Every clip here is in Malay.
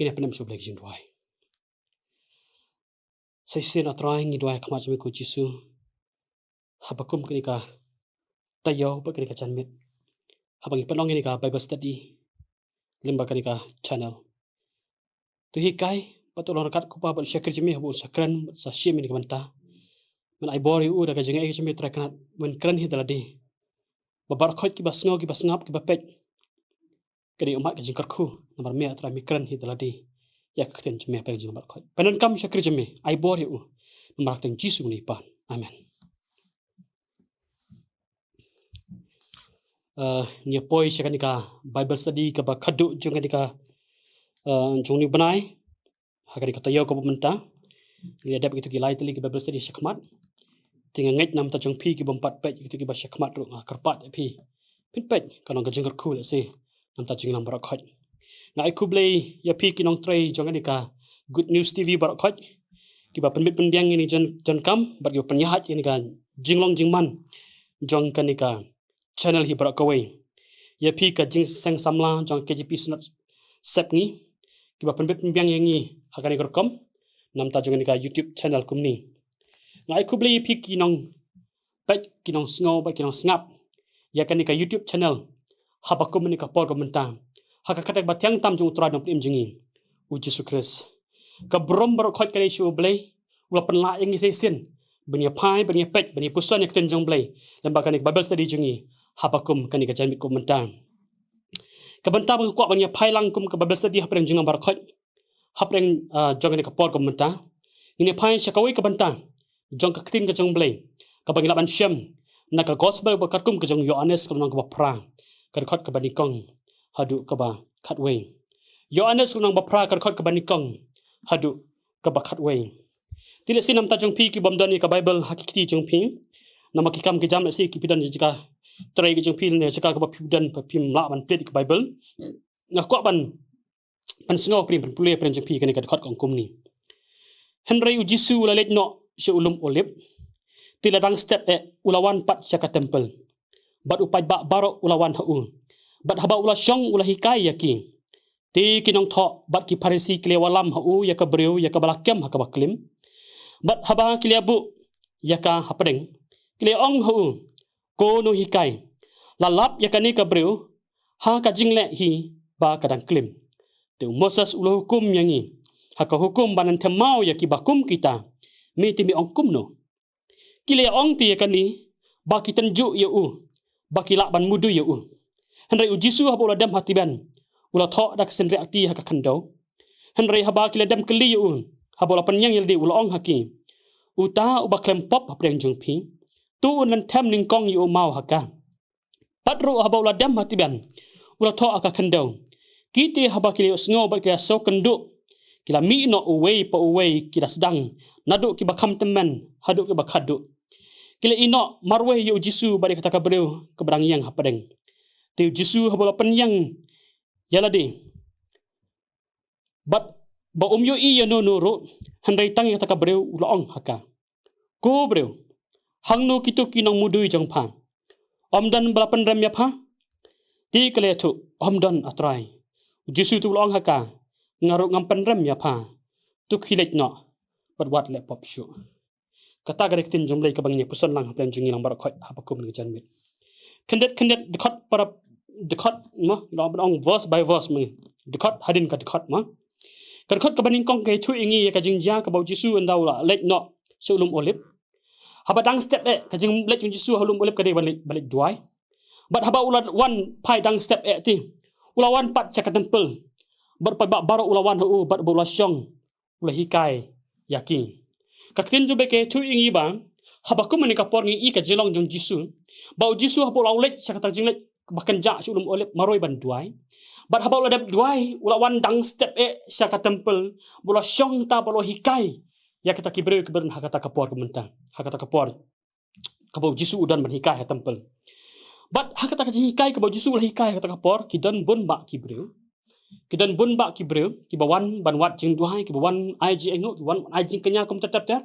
kini penem su black jing duai sai sen atrai ngi duai khama chami ko jisu habakum kini ka tayo ba kini ka chanmit habangi panong kini ka bible study limba kini ka channel tu hikai patulong rakat ku pa ba syakir jimi habu sakran sa shim ni kamanta man ai bori u daga jinga jimi trakanat men kran hi daladi babar khot ki basngo ki basngap ki bapet kini umat ka jingkar khu nomor me atra mikran hi daladi ya kakten jimi pa jing bar khot panan kam syakir jimi ai bori u nomor ten jisu ni pan amen nya poi syakanika bible study ka ba khadu junga dika jungni banai hakari kata yo ko pementa dia dapat itu gilai teli ke bible study syakmat tinggal ngait nam ta jung pi ki bompat pet itu ki ba syakmat ru karpat pi pin pet kanong ka jingkar khu se nam ta jing lam barak khot ngai ku blei ya pi ki nong trai jong ani ka good news tv barak khot ki ba penbit penbiang ini jon kam ba ki penyahat ini kan jinglong jingman jong kanika channel hi barak kawai ya pi ka jing sang samla jong kjp sunat sep ni ki ba penbit penbiang yang ni hakani korkom nam ta jong ka youtube channel kumni ngai ku blei pi ki nong pet ki nong sngo ba ki nong snap ya kanika youtube channel habakum ni ka por komenta hakakatak batyang tam jung tra dong plim jingi u Jesus Christ ka brom bar khot kare shu blei ula penla yang ni sen benia pai benia pet benia pusan yang ten jong blei lamba kanik bible study jingi habakum kanika janmit komenta ka benta ba kwa benia pai lang kum ka bible study hapreng jung bar khot hapreng jong ni ka por komenta ini pai syakawi ka benta jong ka ktin ka jong blei ka bangila ban syam na ka gospel ba katkum ka jong Yohanes ka nang ka pra ka khot ka banikong hadu ka ba khatway Yohanes ka nang ba pra ka khot ka banikong hadu ka ba khatway tile sinam ta jong pi ki bomdan ni ka bible hakiki jong pi nama ki kam ki jam si ki pidan jika trai ki jong pi ne jika ka ba pidan pa pim la ban plate ka bible na ko ban pan singo prim pan pule pan jong pi ka ni ka khot kong kum ni Henry ujisu la let no she ulum olip tila dang step ulawan pat syaka temple bat upai ba baro ulawan hu bat haba ula syong ula hikai yaki ti kinong tho bat ki parisi kle walam hu ya ka breu ya ka balakem ha ka baklim bat haba kle bu ya ka hapdeng kle ong hu ko no hikai lalap ya ka ni ka breu ha ka jingle hi ba ka dang klim tu Moses ula hukum yangi ha ka hukum banan temau ya ki bakum kita mi ti mi ong kum no kile ong ti yakani baki tenju ya baki lak ban mudu ya henry ujisu haba uladam hatiban ula tho dak sen reakti ha ka khandau henry haba kile dam kli ya haba ula penyang yel di ula ong haki uta uba klem pop hapreng jung pi tu nan tham ning kong yu mau haka patru haba uladam hatiban ula tho aka khandau kiti haba kile sngo ba kile so kendu kila mi no away pa away kila sedang nadu ki bakam teman hadu ki bakhadu kila ino marwe yu jisu bari kata kabreu kebrang yang hapadeng te jisu habola penyang yalade bat ba umyo i ya no ro handai tang kata kabreu ulong haka ko breu hangno kitu kinong mudui jong pha omdan balapan rem ya pha ti kale tu omdan atrai jisu tu ulong haka ngaruk ngampan rem ya pha tu khilet no bat wat le pop shu kata garek tin jumlai ka bangni pusan lang plan jungi lang barak khot hapakum ni janmit kendet dekat para dekat ma lo ong verse by verse me dekat hadin ka dekat ma ka dekat ka baning kong ke thu ingi ka jingja ka bau jisu andau la let no sulum olip haba dang step ka jing let jisu halum olip ka de balik duai bat haba ulat one pai dang step ti ulawan pat caka temple berpabak baro ulawan hu bat bola syong ula hikai yaki kaktin jube ke chu ingi ba habakum ni kapor ngi i ka jelong jong jisu bau jisu hapo laulet sakata jinglet bahkan ja sulum olep maroi ban duai bat haba ula dap duai ulawan dang step saka temple bola syong ta bola hikai ya kita kibreu kibern hakata kapor kementa hakata kapor kabau jisu udan ban hikai ha temple bat hakata ka hikai kabau jisu ula hikai hakata kapor kidan bon ba kibreu kidan bun ba kibreu kibawan ban wat jing duai kibawan IG engok kibawan IG kenya kom tetap ter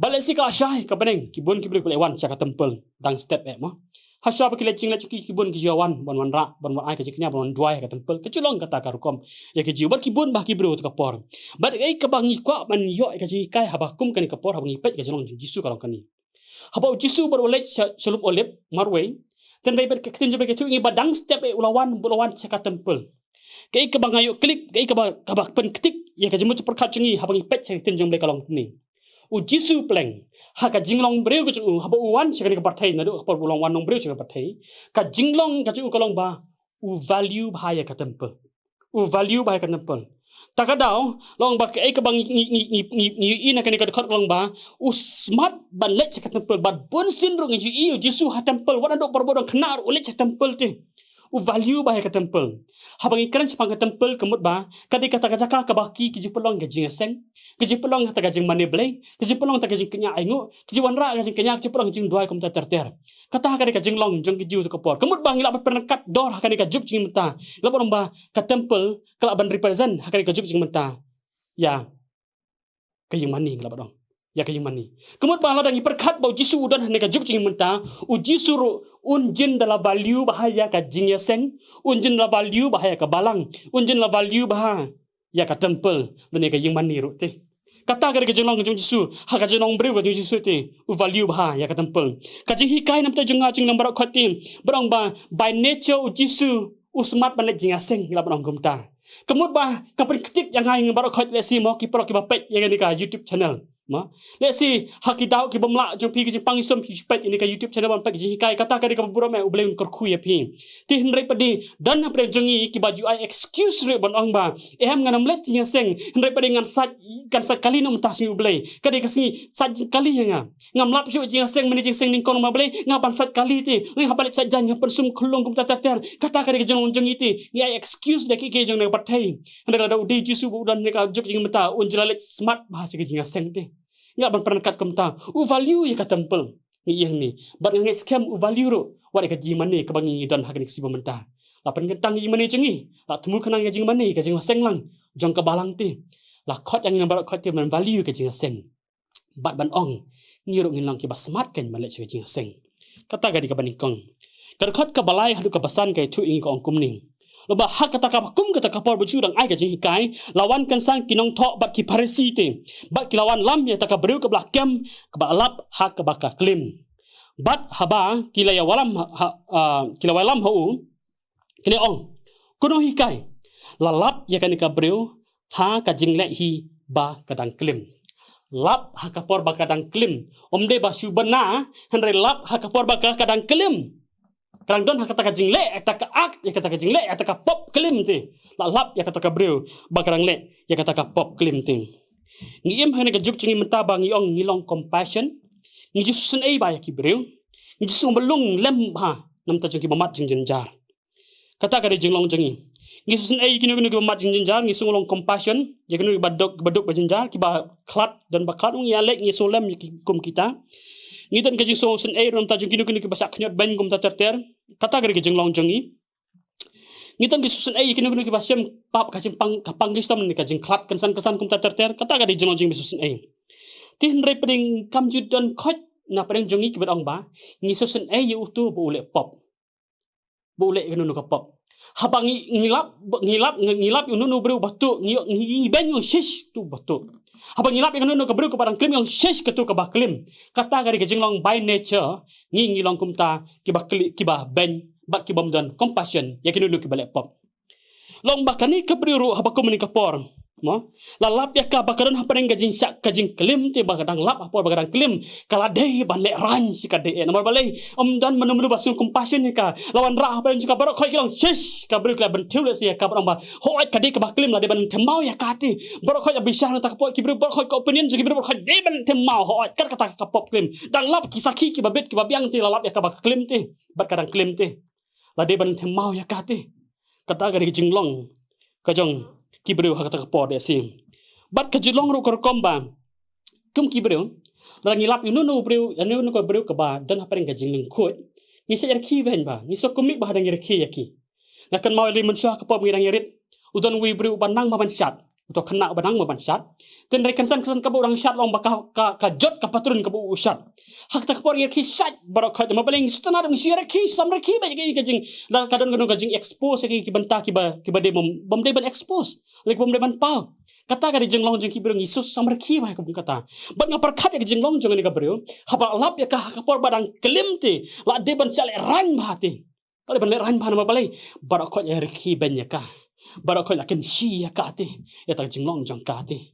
balik si ka syai ka beneng kibun kibreu kule wan caka temple dang step mo Hasya ba kila jing la cuki kibun ki jawan ban ra ban ai ka jiknya ban duai ka tempel ke culong kata ka rukom ya ke jibat kibun bah kibru ka por bat ai ka bangi kwa man yo ka ji kai habakum kan ka por habangi pet ka jolong jisu ka kani haba jisu bar oleh selup oleh marway dan dai ber ketin jabe ke tu ngi badang step ulawan caka tempel kai ka bangayo klik kai ka ba pen ketik ya ka jemu perkat cungi habangi pet sa ketin jong le kalong ni Jisu pleng haka jinglong breu ke chu haba uwan sekali ke partai nadu por bulong wan nong breu sekali partai ka jinglong ka chu kalong ba value bahaya ka temple value bahaya ka temple takadau long ba ke bang ni ina kan ka dekat long ba smart ban let ka temple ba bon sin rong Jisu ha temple wan ado por bodong kenar ulet ka temple te value bahaya ka temple habang ikran sepang ka temple kemut ba kadi kata jaka ka baki ki jipelong ga jing seng ki jipelong ta ga jing mane blai ki jipelong ta ga jing kenya aingu ki jiwan ra ga jing kenya ki jipelong jing duai kom ta ter kata ka jing long jong ki jiu ka por kemut ba ngila pernekat dor ka ka juk jing menta lapor ba ka temple kala ban represent ka ka juk jing menta ya ka jing mani ngila dong ya ka jing mani kemut ba ladang perkat bau Jisu udan ne ka juk jing menta Jisu unjin dalam value bahaya ka jing seng unjin dalam value bahaya ka balang unjin dalam value bahaya ya ka temple dan ka jing mani ru te kata ka jing long jong Jisu ha ka jing long breu ka jong Jisu te value bahaya ya ka temple ka jing hikai nam ta jong ngajing nam barak khotim barang ba by nature Jisu usmat ban jing seng la barang gumta kemut ba ka ketik yang hai barak khot le si mo ki pro ki ba pet yang ni ka YouTube channel ma let's see hakidau ki bomla jong pi ki pangisum ki pet ini ka YouTube channel ban pek ji kai kata ka ka buro me ubleng kor khu ya pi ti hnrei padi dan apre jongi ki baju ai excuse re ban ong ba ehem nganam let ji seng hnrei padi ngan sat kan sat kali no mtas ni ublei kadi ka si sat kali nga ngam lap ju ji seng meni ji seng ning kon ma blei ngapan sat kali ti ngi hapalit sat jan ngapan sum khulung kum ta ter kata ka ka jong jongi ti ngi ai excuse de ki ke jong ne pathai hnrei la di Jisu dan ne ka juk ji mata unjlalet smart bahasa ki ji seng ti nggak berperangkat kemta value ya ka temple ni yang ni bat ngai scam value ro wala ka jimane ka bangi don hak ni si pementa la pen kentang jimane cengi la temu kenang ka jimane ka jing seng lang jong ka balang ti la khot yang barak khot ti man value ka jing seng bat ban ong ni ro ngin lang ki ba smart kan malek ka jing seng kata ga di ka banikong ka khot ka balai hadu ka basan kai thu ing ka ong kumning loba hak kata ka kum kata ka por bujurang ai ka jing hikai lawan kan sang kinong thok bat ki parisi te bat ki lawan lam ya ta ka breu ka blak kem ka ba lap hak ka baka klim bat haba ki la ya walam ki la walam hu kini ong kuno hikai lalap ya kan ka breu ha ka jing le hi ba kadang klim lap ha ka por ba kadang klim omde ba subana henre lap ha ka por ba kadang klim Kerang don kata ka jingle eta ka ak ya kata ka jingle eta ka pop klim ti lalap ya kata ka breu bakarang le ya kata ka pop klim ti ngiem hane ka juk chingi menta bang yong ngilong compassion ngi jusun ai ba ya ki breu ngi jusung belung lem ha nam ta jung ki bamat jing jenjar kata ka de jinglong jingi ngi jusun ai kini kini bamat jing jenjar ngi sungolong compassion ya kini badok ba jenjar ki ba klat dan ba klat ngi alek ngi solem ki kum kita ngi dan ka jing so sun ai ram ta jung kini ki basak knyot ban kum ta ter kata gari kejeng long jongi ngitan ki susun ai kinu ki basem pap ka simpang kapang gistam ni ka jing klat kesan kum ta ter kata gari jeng jing susun ai ti hnrei peding kam judon khot na peding jongi ki bedong ba ngi susun ai yu tu bu le pop bu le kinu ka pop habang ngilap unu bru batu ngi ben yo shish tu batu habang ngilap kinu ka bru ka parang klim yang shish ka tu ka baklim kata gari kejeng long by nature ngi long kumta ki ba ben bat ki bom dan compassion ya kinu ki balek pop long bakani ka bru habakum ni ka por mo lalap ya ka bakaran hapareng gajing syak kajing klim te bakadang lap apor bakadang klim kala dei ban le ran si ka de nomor balai dan menu basun compassion ni ka lawan ra hapareng juga barok khoi kilong shish ka bru ka ben tiu le si ka barang ba hoi ka de ka baklim la de ban temau ya ka ti barok khoi bisa na ta ka poi ki bru barok khoi ka opinion ji bru barok khoi de ban temau hoi ka kata ka pop klim dang lap ki saki ki babet ki babiang ti lalap ya ka bak klim te bat kadang klim te la de ban temau ya ka ti kata ga de jinglong ka jong kibreu hak tak por de sim bat ka julong ro kor komba kum kibreu la ngilap inu no breu anu no ko breu ka ba dan hapeng ka jingling khot ni se ki ven ba ni so kumik ba dang ki yaki na kan mau le mensua ka pop ngirang yerit udan wi breu banang ma ban sat Uto kena banang maban syat. Ten rekensan kabu orang syat long baka ka jot ka patrun kabu syat. Hak tak por ki syat barok khat mabaling sutana dang syara ki samra ki ba ki kajing la kadon kadon kajing expose ki benta ki ba de bom de ban expose. Lek bom de ban pau. Kata ka di jenglong jeng ki berong Yesus samra ki ba ka kata. Bat ngapar khat ya jenglong jeng ni ka berong. Haba lap ya ka kapor badang kelimti la de ban chale ran bahati. Kali ban le ran bah mabalai barok khat ya ki ben ya ka. Barak kau yakin si ya kati, ya tak jinglong jang kati.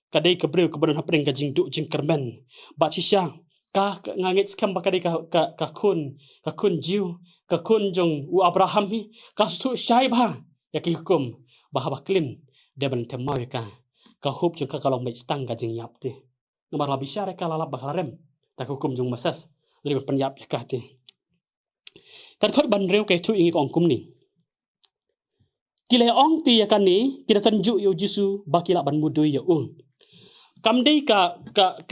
Kadai kebreu keberan hapring ka jing duk jing kermen. Bat sisya ka ngangit skam bakadai ka kun jiu, ka kun jong u Abraham hi, ka su syai bah ya ki hukum bah baklim dia ban temau ya ka hup jong ka kalong mai stang ka jing yap ti. Nomor la bisyare ka lalap baklarem, tak hukum jong masas, dari ban penyap ya kati. Kan kau ban reu ke tu ingi ko ongkum ni. Kila ong ti yakan ni kita tunjuk yo Jisu baki lak ban mudui yo kamdei ka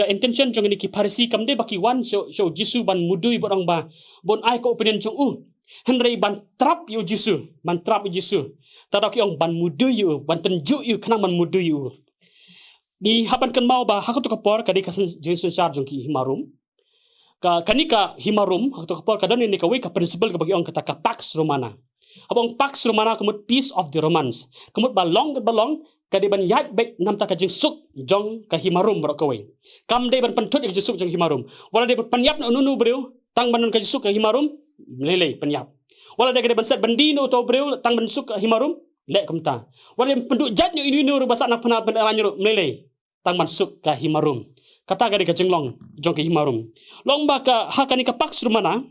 intention jong ni ki parisi kamdei baki wan so Jisu ban mudui borang ba bon ai ko opinion jong henrei ban trap yo Jisu ban trap yo Jisu tadak yong ban mudui yo ban tunjuk yo kenang ban mudui yo di hapan kan mau ba hakut kapor kadi kasen Jisu char jong ki himarum ka kanika himarum hakut kapor kadon ni ka we ka principle ka bagi ong kata ka pax romana. Abang pax romana kemut peace of the Romans. Kemut balong kadi ban yat bek nam ta ka jing suk jong ka himarum bro kawe. Kam de ban pentut ka suk jong himarum. Wala de penyap na nunu bro tang ban ka suk ka himarum lele penyap. Wala de ban set bandino to bro tang ban suk ka himarum le kamta. Wala de penduk jat ni ini ru basa nak pena ranyo lele tang ban suk ka himarum. Kata kadi ka jinglong jong ka himarum. Long ba ka hakani ka pax romana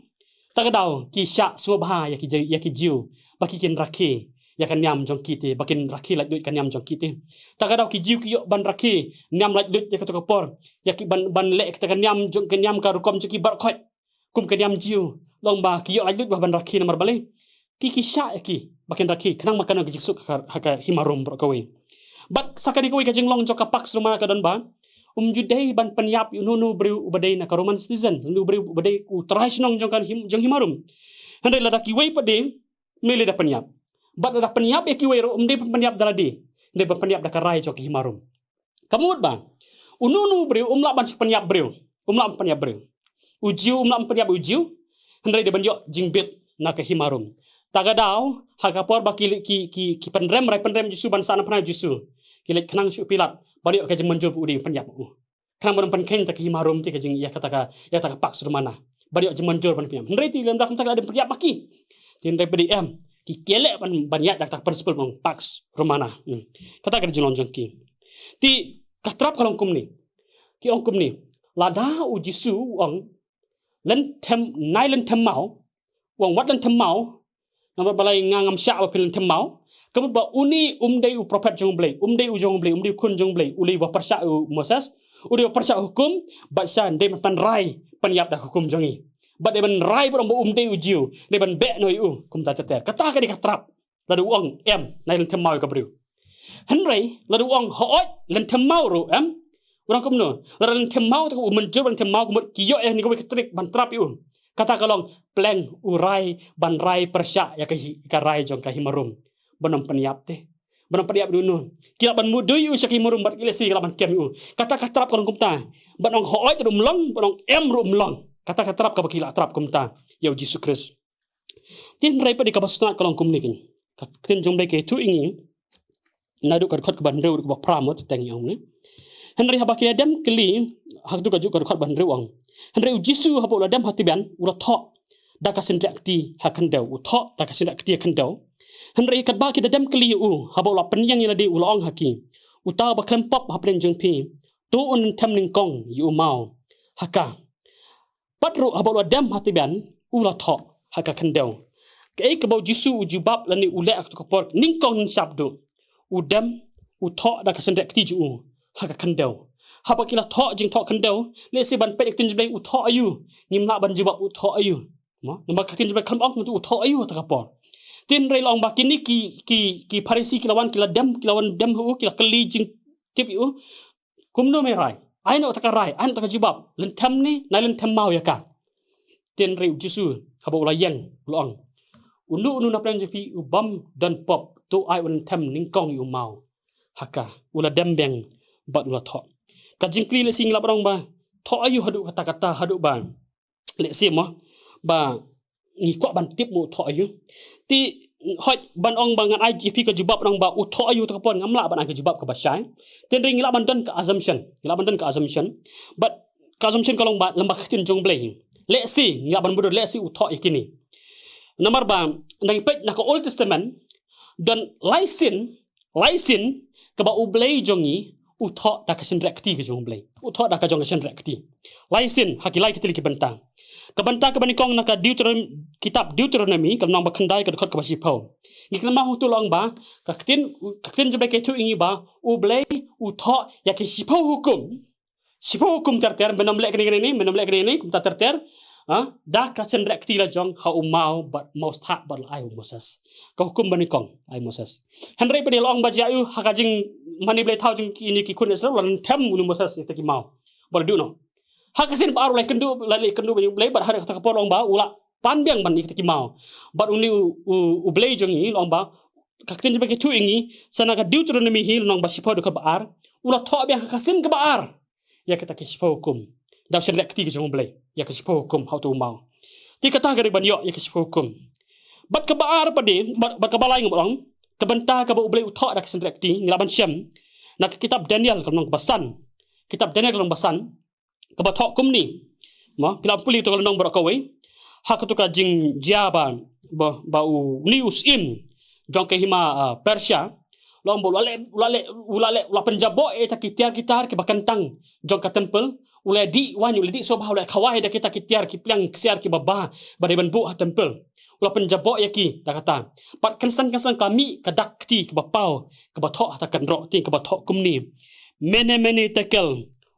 tagadau ki sya subha ya ki jiu baki kin rakhi ya kan nyam jong kite bakin rakhi lak duit kan nyam jong kite tagadau ki jiu ki yo ban rakhi nyam lak duit ya ka kapor ya ki ban lek kita kan nyam jong kan nyam ka rukom ki bar khot kum kan nyam jiu long ba ki yo lak duit ban rakhi nomor bale ki sya ya ki bakin rakhi kanang makan ki jiksuk ka himarum bro kawe bat sakadi kawe ka jinglong jong ka pax rumah ka don ba judai ban penyap nunu beri ubadai na Roman citizen nunu beri ubadai u tradisional jong himarum handai lada kiwei pade mele da penyap bat lada penyap ya kiwei umde penyap dalade de penyap da karai jong himarum kamut ba ununu beri umla ban penyap beri ujiu umla penyap ujiu handai de banyo jingbit na ka himarum tagadau hakapor bakili ki penrem rai penrem Jisu ban sana pernah Jisu kilet kenang su pilat balik ka jeng menjul udi penyap kenang ban penken tak himarum ti ka jeng ya kata ka pax romana balik jeng menjul ban penyap ndrei ti lem dak tak ada penyap baki tin ndrei PDM ki kelek ban ya dak tak principle mong pax romana kata ka jeng lonjong ki ti katrap kalong kum ni ki ong kum ni lada u Jisu ong len tem mau wong wat len tem mau nama balai ngangam syak ba pilin tem mau kemut ba uni umdei u prophet jong blei umdei u jong blei umdei kun jong blei uli ba persya u Moses uli ba persya hukum ba sya ndei pan rai penyap dah hukum jongi ba de ban rai ba umdei u jiu de ban be noi u kum ta ceter kata ka di katrap ladu ong nai len tem mau ka bru henrei ladu ong hoot len tem mau ru urang kum no len tem mau tu menjur len tem mau kemut kiyo ni ko ketrik ban trap u kata kalong pleng urai ban rai persya ya ka rai jong ka himarum banom penyap teh banom penyap dunu kila ban mudui u syaki murum bat kila si kila ban kem u kata katrap kalong kumta banong hooi tu mlong banong rum long kata katrap ka bakila trap kumta ya Yesus Kristus tin rai pa di kabasna kalong kumni kin tin jom dai ke tu ingi nadu ka khot ka ban reu ka pramot teng yong ni henry habaki adam kli hak tu ka ju ka khot ban reu ong henry Jisu hapo adam hatiban ula tho da ka sin ti hakandau u tho da ka sin ti hakandau henry kat ba ki dadam kli u habo la penyang ila di ulong haki uta ba klempop hapren jeng pi tu un tem ning kong yu mau haka patru habo la dam hatiban ula tho haka kandau ke ka bau Jisu ujubab lani ule ak to por ning kong sabdu udam u tho da ka sendek ti ju haka kandau haba kila tho jing tho kandau le si ban pet tin jblai u tho ayu ngim la ban jubab u tho ayu mo namba katin jblai khlom tu u tho ayu ta ka por tin rei long bakin ni ki parisi kilawan dem hu kila keli jing tip u kumno me rai ai no takarai an takajibab len tham ni nai len tham mau ya ka tin rei Jisu habo la yang long unu na plan jefi u bam dan pop tu ai un tham ning kong yu mau haka ula dembeng bat ula thok ka jingkli le sing labrong ba thok ayu hadu kata-kata hadu ba le sim ba ngi kwa ban tip mu thok ayu ti hoi ban ong bangan IGP ka jubab rong ba u thok ayu takapon ngamla ban ka jubab ka basai ten ring la ban dan ka assumption but ka assumption kalong ba lembak tin jong blai le si nga ban budur le si u thok ikini nomor ba nang pet na ka Old Testament dan laisin ka ba u blai jongi u thok da ka sin rekti ka jong blai u thok da ka jong sin rekti laisin hakilai kitili ki bentang kabanta ka banikong naka kitab Deuteronomy kam nang bakhandai ka khot ka basipau ngikna ma hutu long ba kaktin jabe ke thu ingi ba u blai u tho ya ke sipau hukum ter benam lek ni kum ter da ka sen rekti la jong ha umau but most hak but ai Moses ka hukum banikong ai Moses henry pe long ba jayu hakajing mani blai thau jing ini ki kun esra lan tham unu Moses te ki mau bol du no hakasin baru lai kendu banyu blai bar har kata kapor long ba ula panbiang ban ikti mau bar uni u blai jongi long ba kakten jebe ke chu ingi sana ka Deuteronomy hil nong ba sipo ka baar ula tho biang hakasin ka baar ya kita ke sipo hukum daw sen lekti ke jong blai ya ke sipo hukum how to mau ti kata gari ban yo ya ke sipo hukum bat ka baar pade bat ka balai ngomong ka banta ka ba u blai u tho da ke sen lekti ngila ban syam nak kitab Daniel ka nong basan kaba thok kum ni ma pila puli to nong bro kawai hak to ka jing jaban ba u news in jong ke hima Persia long bol ulale penjabo ta kitiar ke bakantang jong ka temple ule di wanyu di so ba ule khawai da kita kitiar ki plang ksiar ki baba ba ban bu temple ula penjabo yaki da kata pat kansan kami kadakti ke bapau ke bathok ta kan ro ting ke bathok kum ni mene tekel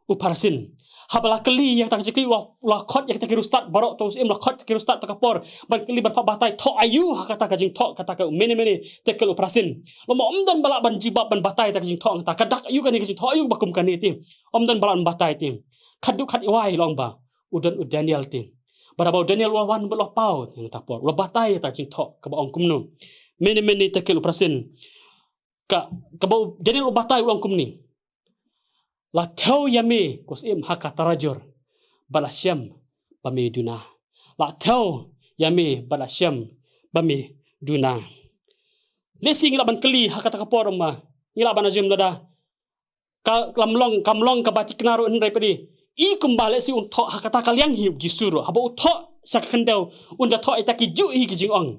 uparasin habala kali yang tak jeki la khot yang tak kirustat barok tos im la khot kirustat takapor ban kali ban batai tho ayu kata ka jing tho kata ka mene tekel operasin lomo omdan bala ban jibab ban batai tak jing tho ta kadak ayu kan jing tho ayu bakum kan ti omdan bala ban batai ti khadu khat iwai long ba udan u Daniel ti barabau Daniel wan belo pau yang tapor lo batai tak jing tho ka ba ong kumnu mene tekel operasin ka bau Daniel batai ulang kumni la tau yame kosim hakatarajur balasyam bameduna la tau yame balasyam bameduna lesing laban keli hakata kapor ma ngila ban azum lada ka kamlong ka batik naru ndai pedi I kumbale si unto hakata kaliang hiu gisuru haba utho sakendau unda tho itaki ju hi kijing ong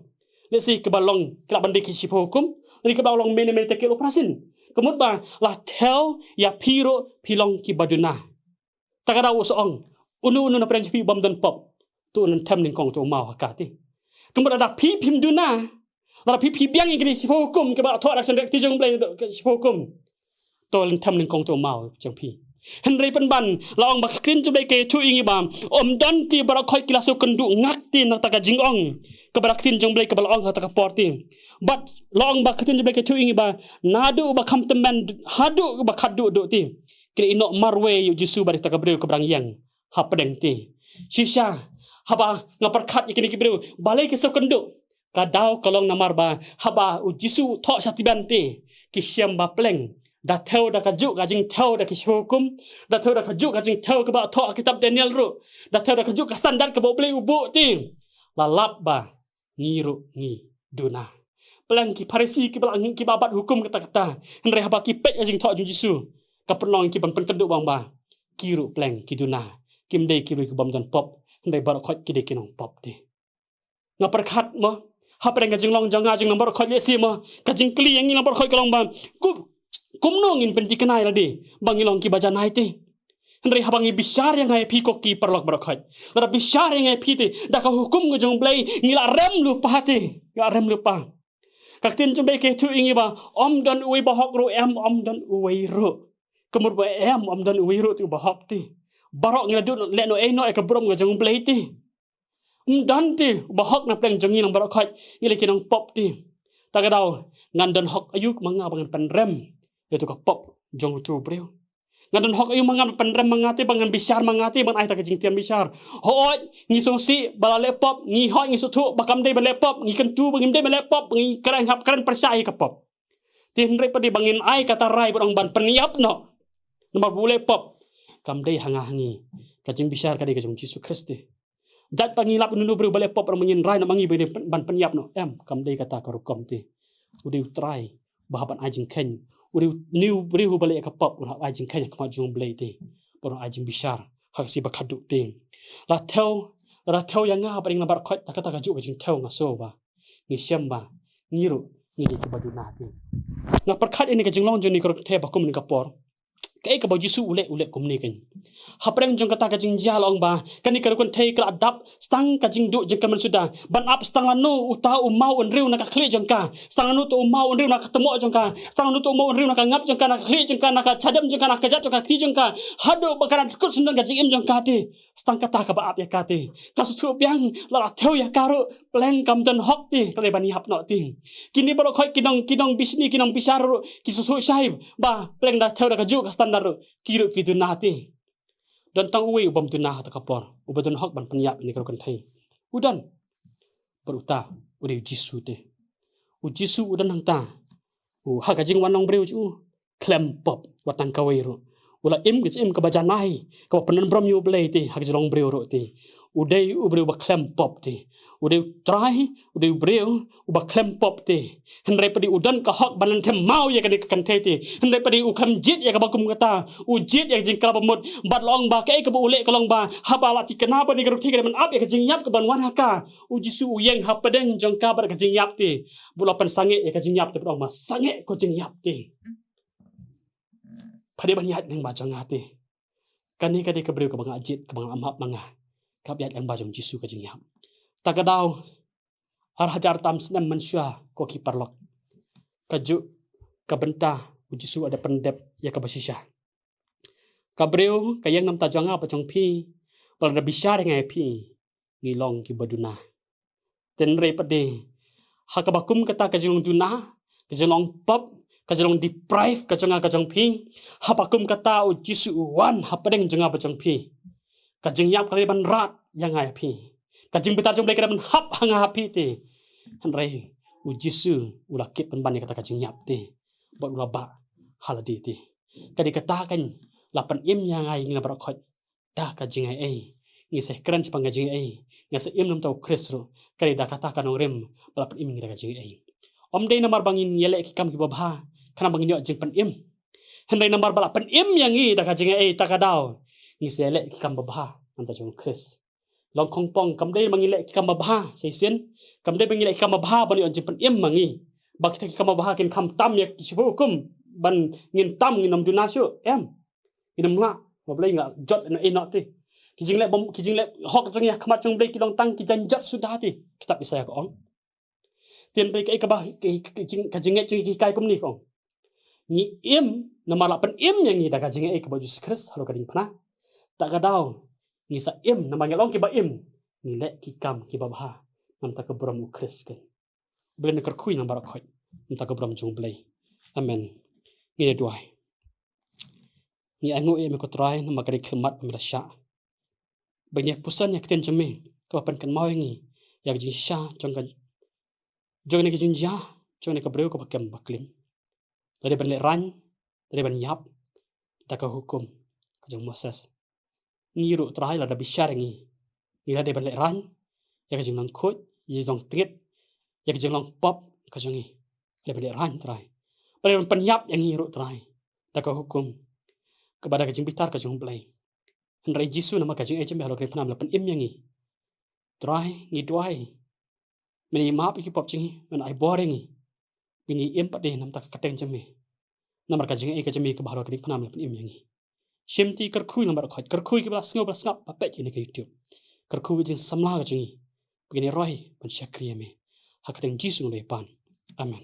lesi ke balong kila bande ki sipo hukum ni ke balong mene te operasin kemud ba la tel ya piro pilong ki baduna takada usong unu na prensipi bam dan pop tu nan tem ning kong to mau hakati kemud ada pi pim duna la pi biang ingri sipo hukum ke ba tho action direct jong blai sipo hukum to lan tem ning kong to mau jang pi Henry penban laong bakkin coba ke tu ingi bam dan ti barakoi kilasu kendu ngakti nak taka jingong kebaraktin jong blai kebalong taka porting but laong bakkin coba ke tu ingi ba nadu bakam teman hadu bakadu do ti kira inok marwe yu jisu bari taka breu kebrang yang hapedeng ti shisha haba ngaperkat ikini kibreu balai ke kendu kadau kolong namar ba haba u jisu tho satiban ti kisyam ba pleng da theo da kajuk kajing theo da kishukum da theo da kajuk kajing theo ke ba tho kitab Daniel ru da theo da kajuk ka standar ke bo play ubu ti lalap ba ngiru ngi duna pelang ki parisi ki belang ki babat hukum kata-kata henre haba ki pek kajing tho jisu ka penong ki ban keduk bang ba kiru pelang ki duna kim dei ki bam dan pop henre bar khot ki de kinong pop ti ngaperkhat mo hapeng kajing long janga jing nomor khot le si mo kajing kli yang nomor khot kalong ba kumnongin pentikanai ladi bangilong ki bajan haite henry habangi bisyar yang hai piko ki perlok barakhai lara bisyar yang hai pite da ka hukum ngejong blai ngila rem lupa hati ngila rem lupa kaktin jombe ke tu ingi ba om dan uwi bahok ru em om dan uwi ru kemur ba em om dan uwi ru tu bahok ti barok ngila du le no e no e ka brom ngejong blai ti dan ti bahok na pleng jongi nang barakhai ngila kinong pop ti tagadau ngandan hok ayuk manga bangan penrem itu ka pop jong tu breu ngadon hok ayu mangan penrem mangati bangan bisyar mangati ban ai ta kajing tiam bisyar hoi ngi sosi balale pop ngi hoi ngi sutu bakam dei bale pop ngi kentu bangim dei bale pop ngi kran hap kran persai ka pop Tin re padi bangin ai kata rai borang ban peniap no. Nomor boleh pop. Kam dei hangahangi. Kajing bisyar kadi kajong Yesus Kristi. Jat pangilap nunu beri boleh pop orang menyin rai na mangi ban peniap no. Kam dei kata karukom ti. Udi utrai bahaban ajing ken. Udi new beri boleh ka pop ura ajing ken ka majung blei ti. Borang ajing bisyar hak si bakaduk ti. La teu yang ngah paling nabar khot tak kata kaju kajing teu ngaso ba. Ngi syam ba. Ngiru ngidi ke baduna ti. Na perkat ini kajing long joni korok te bakum ni kapor. Kai ka baju su ule kumni kan. Hapreng jong kata kajing jalong ba. Kani karukun te kala adap stang kajing du jeng kaman sudah. Ban up stang anu uta umau unriu nak kli jong ka. Stang anu tu umau unriu nak ketemu jong ka. Stang anu tu umau unriu nak ngap jong ka nak kli jong ka nak cadam jong ka nak kajat jong ka kli jong ka. Hado bakaran kut sundang kajing im jong ka ti. Stang kata ka ba ap ya ka ti. Kasu biang la teu ya karu pleng kam jan hok ti kale bani hap no ti. Kini baru khoi kinong bisni kinong bisar kisusu saib ba pleng da teu da kaju ka standar kiru kitu nati. Dan tang uwi ubam tu nah takapor. Ubadun hok ban penyiap ini kalau kentai. Udan beruta udah Jisu te. Jisu udan nang ta. Hak kajing wanong breu cu. Klem pop watang kawairu. Ula im ke bajanai. Ka penan brom yu blei te hak jong breu ro te. Udai ubreu ba klem pop te. Udai trai udai breu uba klem pop te. Henry padi udan ka hok banan tem mau ya kan kentai te. Henry padi ukam jit ya ka bakum kata. Ujit ya jing kala pemut bad long ba kai ka ule ka long ba haba lati kenapa ni garuk tiga man ap ya ka jing yap ka ban wan haka. Ujisu uyeng hapadeng jong ka bar ka jing yap te. Bulapan sange ya ka jing yap te bang ma sange ko jing yap te. Pada banyak yang baca ngati. Kani kadi kebriu ke bang ajit ke bang amap mangah. Kabiat yang baca Jisu ke jing yap. Takadau arhajar tam senam manusia ko kiparlok. Kaju kabenta Jisu ada pendep ya kabasisah. Kabriu kayang nam tajanga pacong pi. Pada bisyar ngai pi. Ngilong ki baduna. Tenre pade. Hakabakum kata kajong juna. Kajong pop. Kajong deprive kajong pi. Hapakum kata Jisu wan hapadeng jenga bajong pi. Kajing yap kali ban rat yang ngai pi. Kajing betar jong blek ban hap hanga pi te. Hanrei Jisu ulakit ban kata kajing yap te. Bot ulaba haladi te. Kadi katakan lapan im yang ngai ngina barakot. Dah kajing ai. Ngiseh keren sepang kajing ai. Ngaseh im nam tau Krisro. Kadi dah katakan orang lapan im ngina kajing ai. Om day namar bangin yelek kikam ki babha. Kana bangin yo jing pen im. Henday nambar bala pen im yang i da kajing ai takadaw. Ngi selek kikam babha anta jong Kris. Long kong pong kam day mangilek kikam babha seisen. Kam day mangilek kikam babha bani on jing pen im mangi. Bak kita kikam babha kin kam tam yak sibu hukum ban ngin tam ngin nam dunasyo em. Inam la mablay nga jot na enok ti. Kijing lek hok jang ya kamat jong blay kilong tang kijan jot sudah ti. Kitab Isaya ko ong. Tian pe kai kabah kajinget ki kai kum ni kong. Ni im nama lapan im yang ni da kajinget ka baju skres halo kading pana. Tak kadau. Ni sa im nama ngelong ki ba im. Ni lek ki kam ki babha. Nam ta ka bram ukres kan. Belen kar kui nam barak khoi. Nam ta ka bram jung blai. Amen. Ni duai. Ni angu e me ko try nam kari khmat me sya. Banyak pusan yak ten jeme ka pan kan mau ngi. Yak jing sya jong kan jong ni kajing jah, jong ni kabreu ko pakem baklim. Dari ban ran, dari ban yap, dak hukum kajong Moses. Ngiru terakhir la da bisyar ngi. Ila de ban ran, ya kajing lang khut, yi jong trit, ya kajing lang pop kajong ngi. Le ban ran terakhir. Dari ban yap yang ngiru terakhir. Dak hukum kepada kajing bitar kajong blai. Henry Jisu nama kajing ejem halo kri panam lapan im yang ngi. Terakhir ngi duai. Meni maap iki pop cingi men ai boring bini em pade nam tak kateng jame namar ka jingi ka jame ka baharo kri panam lapan im yangi shimti karkhui namar khot karkhui ki blas ngap pa pe ki ne ka YouTube karkhui jing samla ka jingi bini roi ban syakriye me hakateng Jisu le pan amen